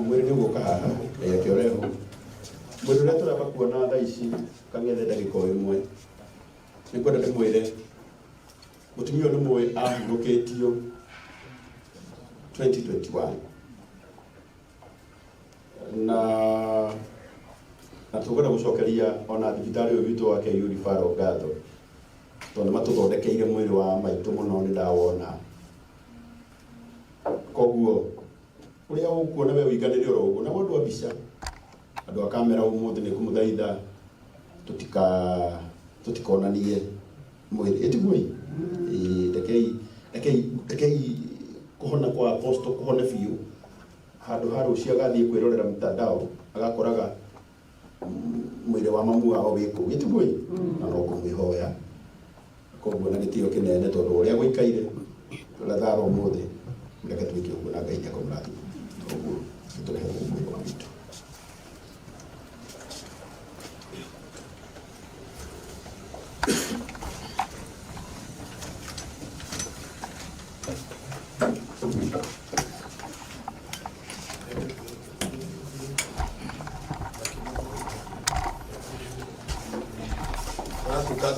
Mwiri ni guka haha reke oreho mundu uria turaba kuona thaa ici kangethe ndagika imwe ni kwenda ndimwire mutumia ni mwe ahurukitio 2021 na tukwenda gucokeria ona thibitari uyu witu wake yurifaro ngatho tondu matuthondekeire mwiri wa maitu muno ni ndawona koguo uria ukuona we wiganire oroguo na mundu wa bica andu a kamera umuthi ni kumuthaitha tutikonanie mwiri itigui rekei kuhona kwa apostle kuhone biu handu harucia gathie kwirorera mtandao agakoraga mwire wa mamu wao wiku itigui na no kumwihoya koguo na gitio kinene tondu uria guikaire turathara umuthi ndeke twike uguo na Ngai akomrathi koguo turehe mwiri wa witu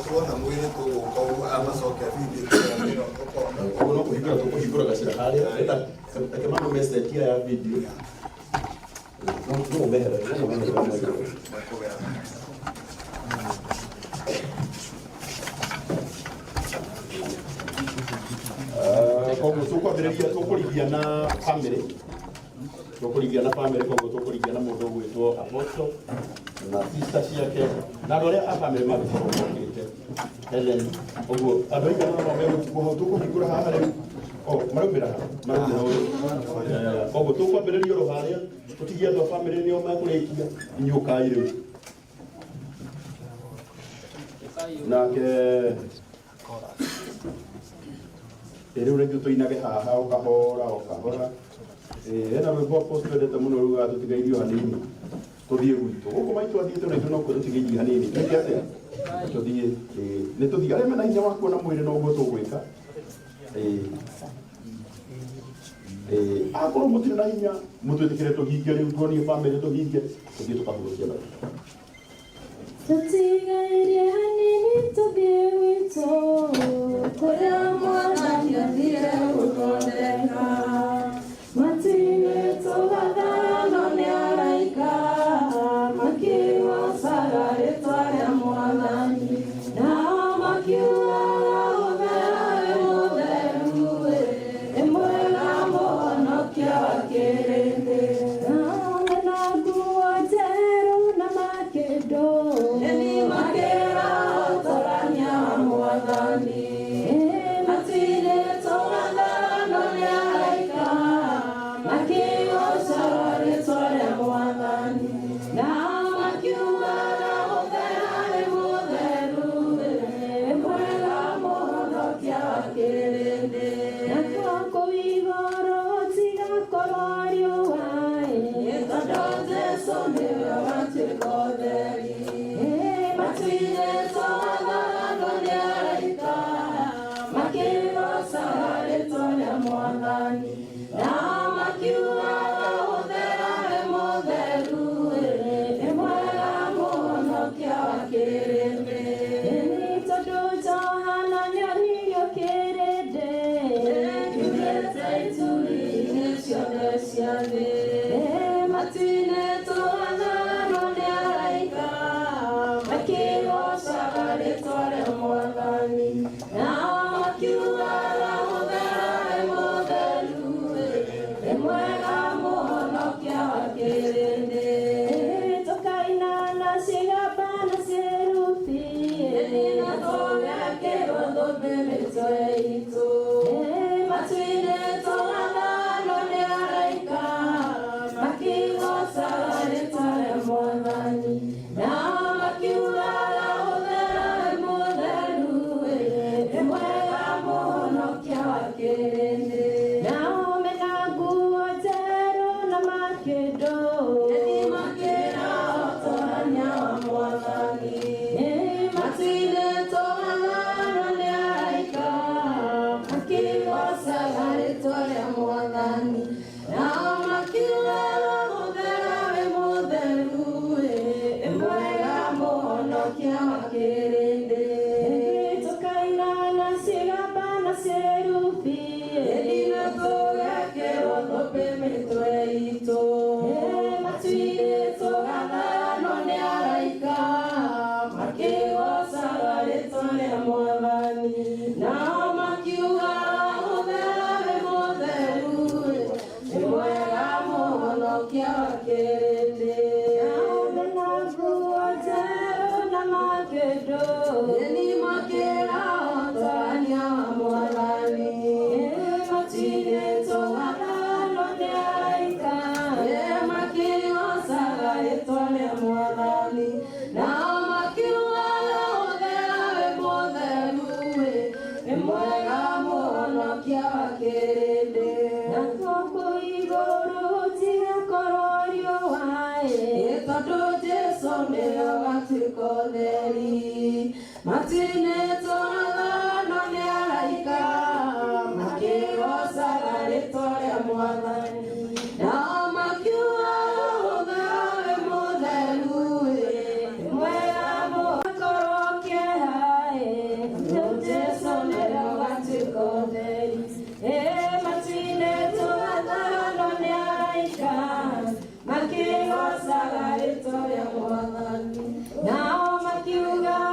tuona mwili tu kwa amasoke video no kuhigura gacira haria kemano message ya video no behera koguo tukurithia na family koguo tukurithia na mundu gwitwo apostle na sister ciake na andu aria a family mabicokete Helen oguo andu aigana no megũkuo tukuhingũra haha rĩu maraumĩra koguo tukwambĩrĩria oro harĩa tũtigie andũ a family nĩo mekũrĩkia inyukai rĩu nake rĩu rĩngĩ tũinage haha ũkahora ena rwĩmbo apostle endete mũno rũga tũtigairio hanini tuthie gwitũ gũkũ maitũ athiĩte na itũ no kwĩrwo tũtigairie hanini tũthiĩ tuthie nĩ tuthie arĩa mena hinya wa kuona mwĩrĩ no ũguo tũgwĩka akorwo mũtirĩ na hinya mũtwĩtĩkĩre tũhinge rĩu tuonie family tũhinge tũthiĩ tũkahurũkia andũ tũtigairie hanini tũthiĩ gwitũ kũrĩa Mwathani athire gũthondeka matirĩ tũgathara no nĩ araika makigocaga rĩtwa rĩa Mwathani nao makiugaga ũthera wĩ mũtheru wĩ mwega mũhonokia wa kĩrĩndĩ nao mena nguo njerũ na makĩndũ nĩ makĩra ũtorania wa Mwathani matirĩ tũgathara no nĩ araika makigocaga rĩtwa rĩa Mwathani nao makiugaga ũthera wĩ mũtheru wĩ mwega mũhonokia wa kĩrĩndĩ nakuo kũigũrũ tigakorwo riũa tondũ Jesũ nĩwe watuĩka ũtheri matirĩ tũgathara no nĩ araika makigocaga rĩtwa rĩa Mwathani nao makiugaga ũthera wĩ mũtheru wĩ mwega mũhonokia wa kĩrĩndĩ tondũ Johana nĩonirio kĩrĩndĩ kiumĩte ituri-inĩ ciothe cia thĩ matirĩ tũgathara no nĩ araika makigocaga rĩtwa rĩa Mwathani nao makiugaga ũthera wĩ mũtheru wĩ mwega mũhonokia wa kĩrĩndĩ tũkaina na cigamba na cerubi na tũgekĩrwo thũmbĩ mĩtwe itũ matirĩ tũgathara no nĩ araika kia kerende na buote na makedo ni makera tanya mwalani matine to adalo ne aika makio sara etole mwalani na makio kerende na toko igoro tia kororio wae etodo jeso ne watiko deri matine toga no ne alaika makeo sagare tore mwalani na makiwa oga modelu mwera mo koroke hae etodo jeso ne watiko deri matine toga no ne alaika makeo sagare tore mwalani na makiwa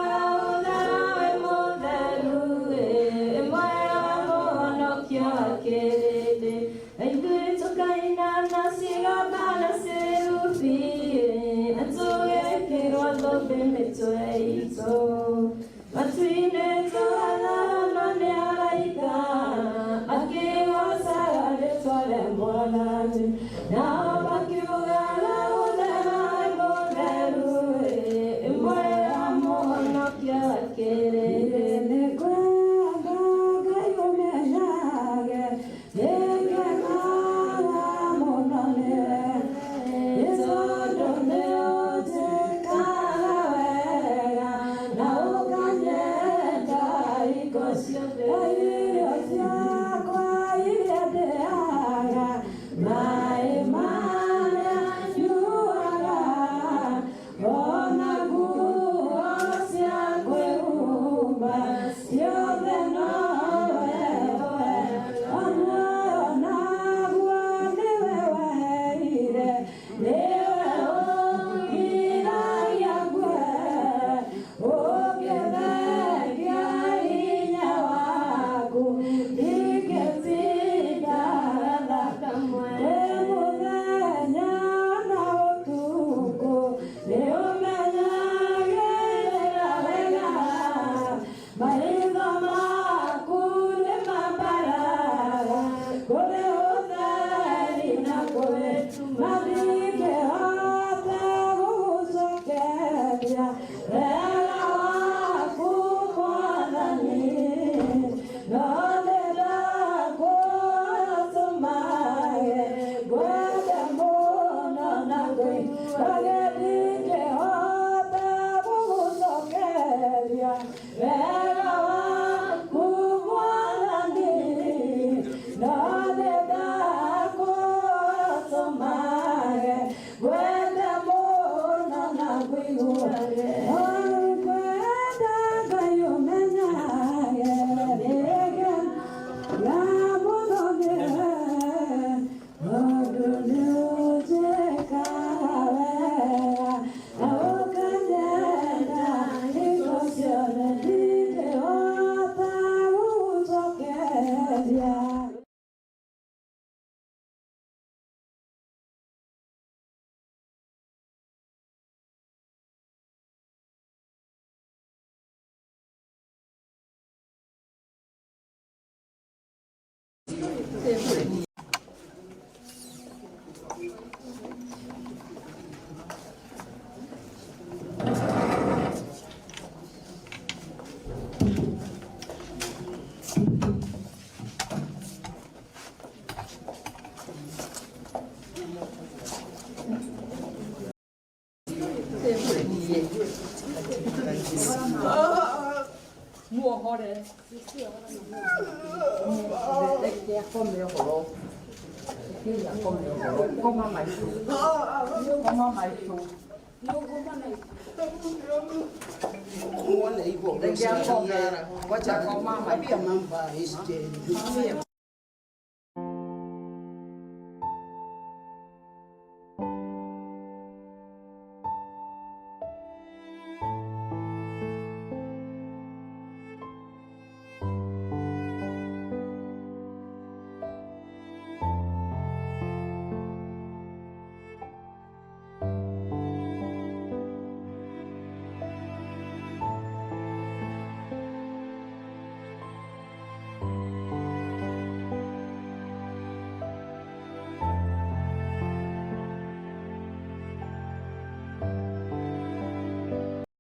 Wacha kwa mama pia mamba este